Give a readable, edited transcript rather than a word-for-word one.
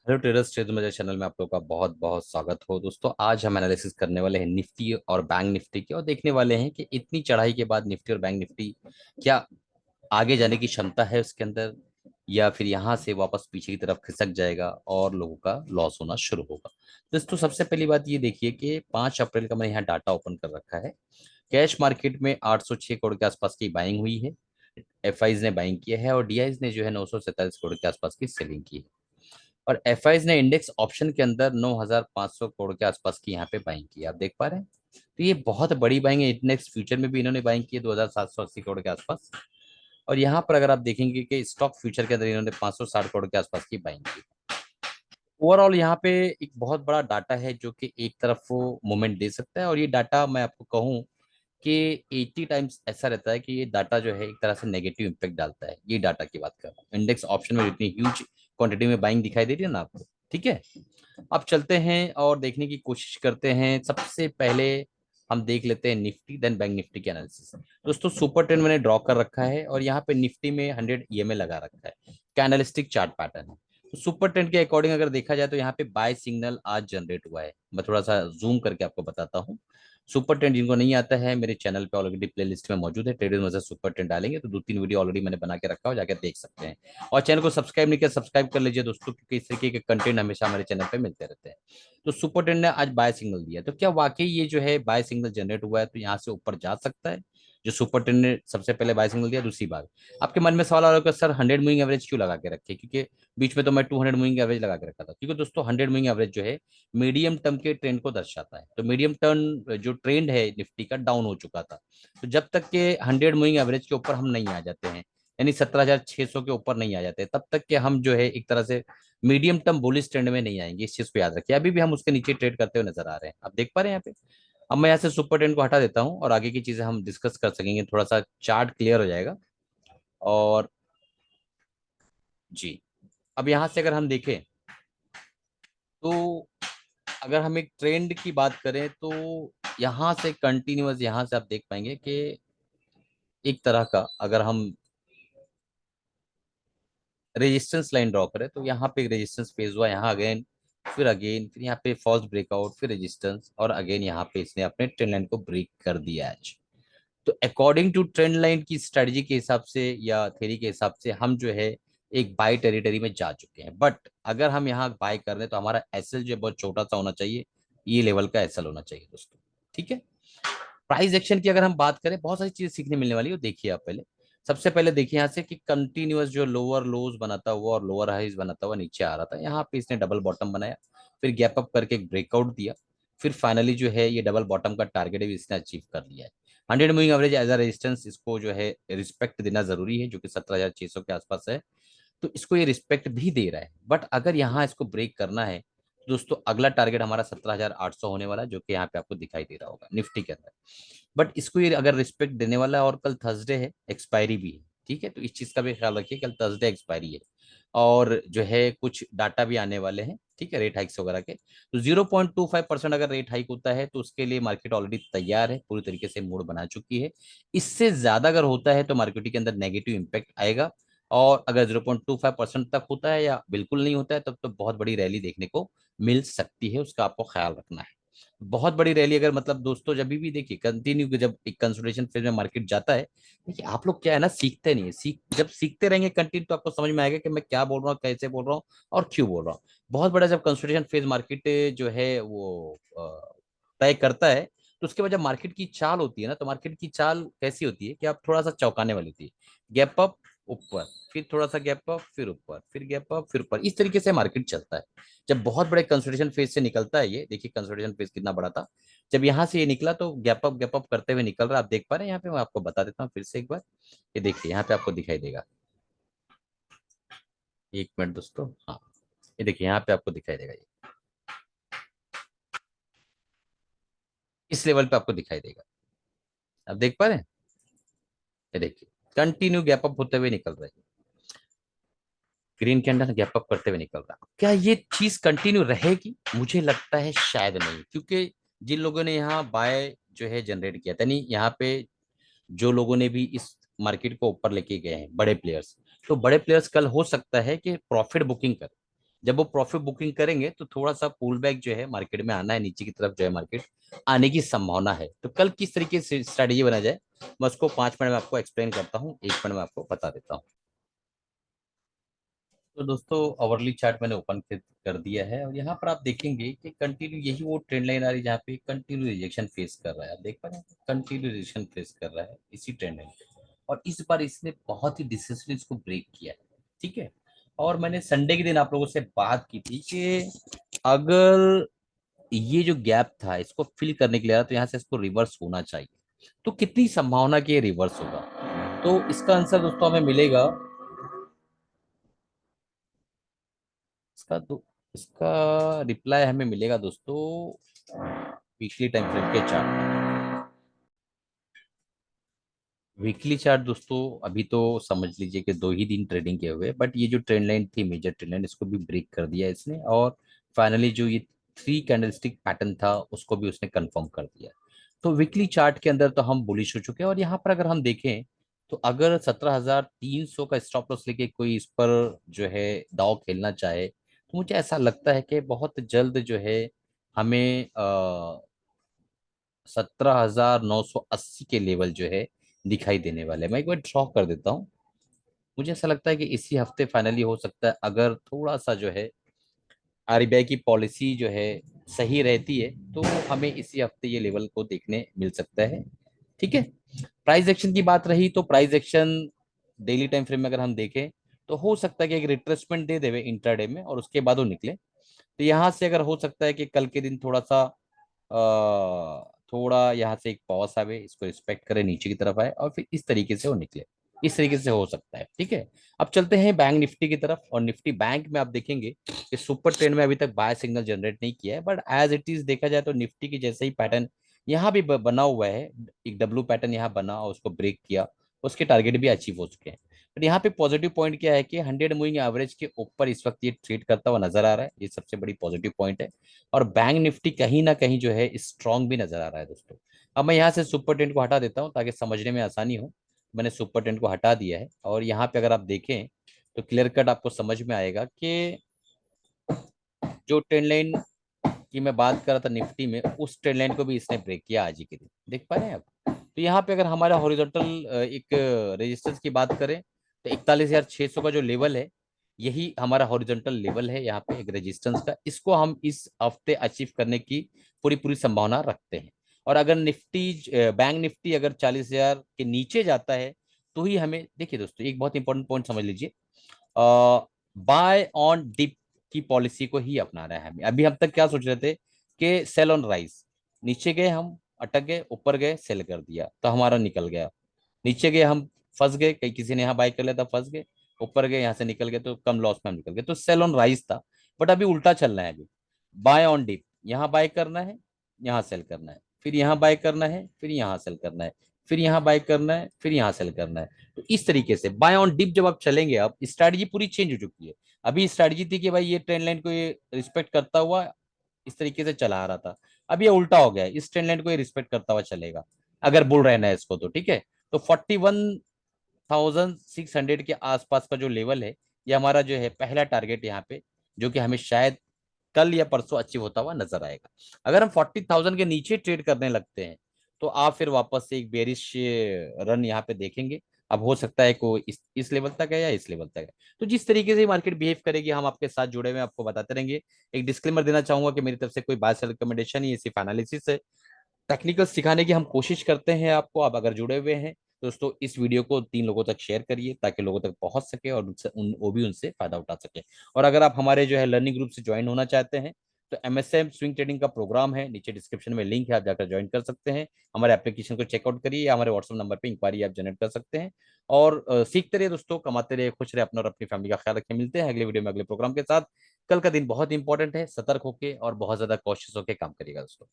Hello traders, Trade Major channel में आप लोगों का बहुत बहुत स्वागत हो। दोस्तों, आज हम एनालिसिस करने वाले हैं निफ्टी और बैंक निफ्टी की, और देखने वाले हैं कि इतनी चढ़ाई के बाद निफ्टी और बैंक निफ्टी क्या आगे जाने की क्षमता है उसके अंदर, या फिर यहाँ से वापस पीछे की तरफ खिसक जाएगा और लोगों का लॉस होना शुरू होगा। दोस्तों, सबसे पहली बात ये देखिए कि 5 अप्रैल का मैंने यहाँ डाटा ओपन कर रखा है। कैश मार्केट में 806 करोड़ के आसपास की बाइंग हुई है। एफआईज ने बाइंग किया है और डीआईज ने जो है 947 करोड़ के आसपास की सेलिंग की है। और एफआईज ने इंडेक्स ऑप्शन के अंदर 9,500 करोड़ के आसपास की यहाँ पे बाइंग की है। आप देख पा रहे हैं, तो ये बहुत बड़ी बाइंग है। इंडेक्स फ्यूचर में भी इन्होंने बाइंग की है 2,780 करोड़ के आसपास। और यहाँ पर अगर आप देखेंगे कि स्टॉक फ्यूचर के अंदर इन्होंने 560 करोड़ के आसपास की बाइंग की। ओवरऑल यहाँ पे एक बहुत बड़ा डाटा है जो कि एक तरफ वो मोमेंट दे सकता है, और ये डाटा मैं आपको कहूँ कि 80 टाइम्स ऐसा रहता है कि ये डाटा जो है एक तरह से नेगेटिव इंपैक्ट डालता है। ये डाटा की बात कर रहा हूँ। इंडेक्स ऑप्शन में इतनी ह्यूज क्वांटिटी में बाइंग दिखाई दे रही है ना आपको। ठीक है, अब चलते हैं और देखने की कोशिश करते हैं। सबसे पहले हम देख लेते हैं निफ्टी देन बैंक निफ्टी की एनालिसिस। दोस्तों, सुपर ट्रेंड मैंने ड्रॉ कर रखा है और यहाँ पे निफ्टी में 100 ईएमए लगा रखा है। कैंडलस्टिक चार्ट पैटर्न है। तो सुपर ट्रेंड के अकॉर्डिंग अगर देखा जाए तो यहाँ पे बाय सिग्नल आज जनरेट हुआ है। मैं थोड़ा सा जूम करके आपको बताता हूँ। सुपर ट्रेंड जिनको नहीं आता है, मेरे चैनल पे ऑलरेडी प्लेलिस्ट में मौजूद है। ट्रेडर्स वर्सेस सुपर ट्रेंड डालेंगे तो 2-3 वीडियो ऑलरेडी मैंने बना के रखा हो, जाकर देख सकते हैं। और चैनल को सब्सक्राइब नहीं किया, सब्सक्राइब कर लीजिए दोस्तों, क्योंकि इस तरीके के कंटेंट हमेशा हमारे चैनल पे मिलते रहते हैं। तो सुपर ट्रेंड ने आज बाय सिग्नल दिया, तो क्या वाकई ये जो है बाय सिग्नल जनरेट हुआ है तो यहाँ से ऊपर जा सकता है? जो सुपर ट्रेंड ने सबसे पहले बाय सिग्नल दिया। दूसरी बात, आपके मन में सवाल आ रहा होगा, सर 100 मूविंग एवरेज क्यों लगा के रखे? क्योंकि बीच में तो मैं 200 मूविंग एवरेज लगा के रखा था, क्योंकि दोस्तों 100 मूविंग एवरेज जो है मीडियम टर्म के ट्रेंड को दर्शाता है। तो मीडियम टर्म जो ट्रेंड है निफ्टी का डाउन हो चुका था। तो जब तक के 100 मूविंग एवरेज के ऊपर हम नहीं आ जाते हैं, यानी 17,600 के ऊपर नहीं आ जाते, तब तक के हम जो है एक तरह से मीडियम टर्म बुलिश ट्रेंड में नहीं आएंगे। इस चीज को याद रखिए। अभी भी हम उसके नीचे ट्रेड करते हुए नजर आ रहे हैं, आप देख पा रहे हैं यहाँ पे। अब मैं यहाँ से सुपर ट्रेंड को हटा देता हूँ और आगे की चीजें हम डिस्कस कर सकेंगे, थोड़ा सा चार्ट क्लियर हो जाएगा। और जी, अब यहाँ से अगर हम देखें तो अगर हम एक ट्रेंड की बात करें तो यहाँ से कंटिन्यूअस, यहाँ से आप देख पाएंगे कि एक तरह का अगर हम रेजिस्टेंस लाइन ड्रॉ करें तो यहाँ पे रेजिस्टेंस फेज हुआ, यहाँ अगेन फिर यहाँ पे फॉल्स ब्रेकआउट, फिर रेजिस्टेंस, और अगेन यहाँ पे इसने अपने ट्रेंड लाइन को ब्रेक कर दिया आज। तो अकॉर्डिंग टू ट्रेंड लाइन की स्ट्रेटजी के हिसाब से या थ्योरी के हिसाब से हम जो है एक बाय टेरिटरी में जा चुके हैं। बट अगर हम यहाँ बाय कर रहे हैं तो हमारा एसएल जो है बहुत छोटा सा होना चाहिए। ये लेवल का एसएल होना चाहिए दोस्तों। ठीक है, प्राइस एक्शन की अगर हम बात करें, बहुत सारी चीजें सीखने मिलने वाली है। देखिए आप पहले, सबसे पहले देखिए यहाँ से कि कंटिन्यूअस जो लोअर लोज बनाता हुआ और लोअर हाईज बनाता हुआ नीचे आ रहा था, यहाँ पे इसने डबल बॉटम बनाया, फिर गैप अप करके एक ब्रेकआउट दिया, फिर फाइनली जो है ये डबल बॉटम का टारगेट भी इसने अचीव कर लिया है। 100 moving average as a resistance, इसको जो है रिस्पेक्ट देना जरूरी है, जो कि 17,600 के आसपास है। तो इसको ये रिस्पेक्ट भी दे रहा है। बट अगर यहाँ इसको ब्रेक करना है तो दोस्तों अगला टारगेट हमारा 17,800 होने वाला है, जो कि यहाँ पे आपको दिखाई दे रहा होगा निफ्टी के अंदर। बट इसको ये अगर रिस्पेक्ट देने वाला है, और कल थर्सडे है, एक्सपायरी भी है। ठीक है, तो इस चीज का भी ख्याल रखिए, कल थर्सडे एक्सपायरी है और जो है कुछ डाटा भी आने वाले हैं। ठीक है, रेट हाइक्स वगैरह के, तो 0.25% अगर रेट हाइक होता है तो उसके लिए मार्केट ऑलरेडी तैयार है, पूरी तरीके से मूड बना चुकी है। इससे ज्यादा अगर होता है तो मार्केट के अंदर नेगेटिव इंपैक्ट आएगा। और अगर 0.25% तक होता है या बिल्कुल नहीं होता है, तब तो बहुत बड़ी रैली देखने को मिल सकती है, उसका आपको ख्याल रखना है। बहुत बड़ी रैली अगर, मतलब दोस्तों, जब भी देखिए कंटिन्यू जब एक कंसोलिडेशन फेज में मार्केट जाता है, देखिए आप लोग क्या है ना, सीखते नहीं है। जब सीखते रहेंगे कंटिन्यू तो आपको समझ में आएगा कि मैं क्या बोल रहा हूँ, कैसे बोल रहा हूँ और क्यों बोल रहा हूँ। बहुत बड़ा जब कंसोलिडेशन फेज मार्केट जो है वो तय करता है, तो उसके बाद जब मार्केट की चाल होती है ना, तो मार्केट की चाल कैसी होती है कि आप थोड़ा सा चौंकाने वाली होती है। गैप अप, ऊपर, फिर थोड़ा सा गैप अप, फिर ऊपर, फिर गैप अप, फिर ऊपर, इस तरीके से मार्केट चलता है। जब बहुत बड़े कंसोलिडेशन फेज से निकलता है, ये देखिए कंसोलिडेशन फेज कितना बड़ा था। जब यहाँ से ये निकला तो गैप अप करते हुए निकल रहा है। आप देख पा रहे हैं यहाँ पे, मैं आपको बता देता हूँ फिर से एक बार। ये देखिए यहाँ पे आपको दिखाई देगा, एक मिनट दोस्तों, हाँ, ये देखिए यहाँ पे आपको दिखाई देगा, ये इस लेवल पे आपको दिखाई देगा। आप देख पा रहे हैं, ये देखिए कंटिन्यू गैप अप होते हुए निकल रहा है। ग्रीन कैंडल गैप अप करते हुए निकल रहा है। क्या ये चीज कंटिन्यू रहेगी? मुझे लगता है शायद नहीं, क्योंकि जिन लोगों ने यहाँ बाय जो है जनरेट किया था, नहीं यहाँ पे जो लोगों ने भी इस मार्केट को ऊपर लेके गए हैं, बड़े प्लेयर्स, तो बड़े प्लेयर्स कल हो सकता है कि प्रॉफिट बुकिंग कर, जब वो प्रॉफिट बुकिंग करेंगे तो थोड़ा सा पुल बैक जो है मार्केट में आना है, नीचे की तरफ जो है मार्केट आने की संभावना है। तो कल किस तरीके से स्ट्रेटेजी बना जाए, मैं उसको 5 मिनट में आपको एक्सप्लेन करता हूँ, 1 मिनट में आपको बता देता हूँ। तो दोस्तों आवरली चार्ट मैंने ओपन कर दिया है, और यहाँ पर आप देखेंगे कि कंटिन्यू यही वो ट्रेंड लाइन आ रही है जहाँ पे कंटिन्यू रिजेक्शन फेस कर रहा है। आप देख पा रहे हैं कंटिन्यू रिजेक्शन फेस कर रहा है इसी ट्रेंड लाइन पे, और इस बार इसने बहुत ही डिसिसिवली इसको ब्रेक किया है। ठीक है। और मैंने संडे के दिन आप लोगों से बात की थी कि अगर ये जो गैप था इसको फिल करने के लिए आ रहा, तो यहाँ से इसको रिवर्स होना चाहिए। तो कितनी संभावना कि ये रिवर्स होगा, तो इसका आंसर दोस्तों हमें मिलेगा। इसका दो इसका रिप्लाई हमें मिलेगा दोस्तों वीकली टाइम फ्रेम के चार्ट। वीकली चार्ट दोस्तों अभी तो समझ लीजिए कि 2 ही दिन ट्रेडिंग किए हुए, बट ये जो ट्रेंड लाइन थी मेजर ट्रेंड लाइन, इसको भी ब्रेक कर दिया इसने, और फाइनली जो ये 3 कैंडलस्टिक पैटर्न था उसको भी उसने कंफर्म कर दिया। तो वीकली चार्ट के अंदर तो हम बुलिश हो चुके हैं, और यहाँ पर अगर हम देखें तो अगर 17,300 का स्टॉप लॉस लेके कोई इस पर जो है दाव खेलना चाहे, तो मुझे ऐसा लगता है कि बहुत जल्द जो है हमें 17,980 के लेवल जो है दिखाई देने वाले हैं। मैं एक बार ड्रॉ कर देता हूँ। मुझे ऐसा लगता है कि इसी हफ्ते फाइनली हो सकता है, अगर थोड़ा सा जो है आरबीआई की पॉलिसी जो है सही रहती है, तो हमें इसी हफ्ते ये लेवल को देखने मिल सकता है। ठीक है। प्राइस एक्शन की बात रही, तो price action daily time frame में अगर हम देखें तो हो सकता है कि एक रिट्रेसमेंट दे देवे इंट्राडे में और उसके बाद वो निकले। तो यहाँ से अगर हो सकता है कि कल के दिन थोड़ा सा थोड़ा यहाँ से एक पॉज आवे, इसको रिस्पेक्ट करे, नीचे की तरफ आए और फिर इस तरीके से वो निकले। इस तरीके से हो सकता है। ठीक है। अब चलते हैं बैंक निफ्टी की तरफ, और निफ्टी बैंक में आप देखेंगे कि सुपर ट्रेंड में अभी तक बाय सिग्नल जनरेट नहीं किया है, बट एज इट इज देखा जाए तो निफ्टी की जैसे ही पैटर्न यहाँ भी बना हुआ है, एक डब्लू पैटर्न यहाँ बना और उसको ब्रेक किया, उसके टारगेट भी अचीव हो चुके हैं। बट यहाँ पे पॉजिटिव पॉइंट क्या है कि 100 मूविंग एवरेज के ऊपर इस वक्त ये ट्रेड करता हुआ नजर आ रहा है, ये सबसे बड़ी पॉजिटिव पॉइंट है। और बैंक निफ्टी कहीं ना कहीं जो है स्ट्रांग भी नजर आ रहा है दोस्तों। अब मैं यहाँ से सुपर टेन को हटा देता हूँ ताकि समझने में आसानी हो। मैंने सुपर टेन को हटा दिया है, और यहाँ पे अगर आप देखें तो क्लियर कट आपको समझ में आएगा कि जो ट्रेंड लाइन की मैं बात कर रहा था निफ्टी में, उस ट्रेंड लाइन को भी इसने ब्रेक किया आज ही के दिन, देख पा रहे हैं आप। तो यहाँ पे अगर हमारा हॉरिजॉन्टल एक रेजिस्टेंस की बात करें, तो 41,600 का जो लेवल है, यही हमारा हॉरिजॉन्टल लेवल है यहाँ पे एक रेजिस्टेंस का। इसको हम इस हफ्ते अचीव करने की पूरी पूरी संभावना रखते हैं। और अगर निफ्टी बैंक निफ्टी अगर 40,000 के नीचे जाता है, तो ही हमें देखिए दोस्तों एक बहुत इंपॉर्टेंट पॉइंट समझ लीजिए, बाय ऑन डिप की पॉलिसी को ही अपना रहा है हमें। अभी हम तक क्या सोच रहे थे कि सेल ऑन राइज, नीचे गए हम अटक गए, ऊपर गए सेल कर दिया तो हमारा निकल गया, नीचे गए हम फंस गए, कहीं किसी ने यहाँ बाय कर लिया था फंस गए, ऊपर गए यहाँ से निकल गए तो कम लॉस में हम निकल गए, तो सेल ऑन राइज था। बट अभी उल्टा चल रहा है, अभी बाय ऑन डिप, यहाँ बाय करना है, यहाँ सेल करना है, फिर यहाँ बाय करना है, फिर यहाँ सेल करना है, फिर यहाँ बाय करना है, फिर यहाँ सेल करना है। तो इस तरीके से बाय ऑन डिप जब आप चलेंगे, अब स्ट्रैटेजी पूरी चेंज हो चुकी है। अभी स्ट्रैटेजी थी कि भाई ये ट्रेंड लाइन को ये रिस्पेक्ट करता हुआ इस तरीके से चला आ रहा था, अब ये उल्टा हो गया है, इस ट्रेंड लाइन को ये रिस्पेक्ट करता हुआ चलेगा अगर बुल रहना है इसको तो। ठीक है। तो 41,600 के आसपास का जो लेवल है, ये हमारा जो है पहला टारगेट यहाँ पे, जो कि हमें शायद कल या परसों अचीव होता हुआ नजर आएगा। अगर हम 40,000 के नीचे ट्रेड करने लगते हैं, तो आप फिर वापस से एक बेरिश रन यहाँ पे देखेंगे। अब हो सकता है को इस लेवल तक है या इस लेवल तक है। तो जिस तरीके से मार्केट बिहेव करेगी हम आपके साथ जुड़े हुए आपको बताते रहेंगे। एक डिस्क्लेमर देना चाहूंगा कि मेरी तरफ से कोई बाय सेल रिकमेंडेशन, ये सिर्फ एनालिसिस है, टेक्निकल सिखाने की हम कोशिश करते हैं आपको। आप अगर जुड़े हुए हैं दोस्तों, इस वीडियो को 3 लोगों तक शेयर करिए ताकि लोगों तक पहुंच सके और वो भी उनसे फायदा उठा सके। और अगर आप हमारे जो है लर्निंग ग्रुप से ज्वाइन होना चाहते हैं, तो एमएसएम स्विंग ट्रेडिंग का प्रोग्राम है, नीचे डिस्क्रिप्शन में लिंक है, आप जाकर ज्वाइन कर सकते हैं। हमारे एप्लीकेशन को चेकआउट करिए, या हमारे व्हाट्सएप नंबर पर इंक्वायरी आप जनरेट कर सकते हैं। और सीखते रहिए दोस्तों, कमाते रहिए, खुश रहे, अपना और अपनी फैमिली का ख्याल रखें। मिलते हैं अगले वीडियो में अगले प्रोग्राम के साथ। कल का दिन बहुत इंपॉर्टेंट है, सतर्क होकर और बहुत ज्यादा कॉशियस होकर काम करिएगा दोस्तों।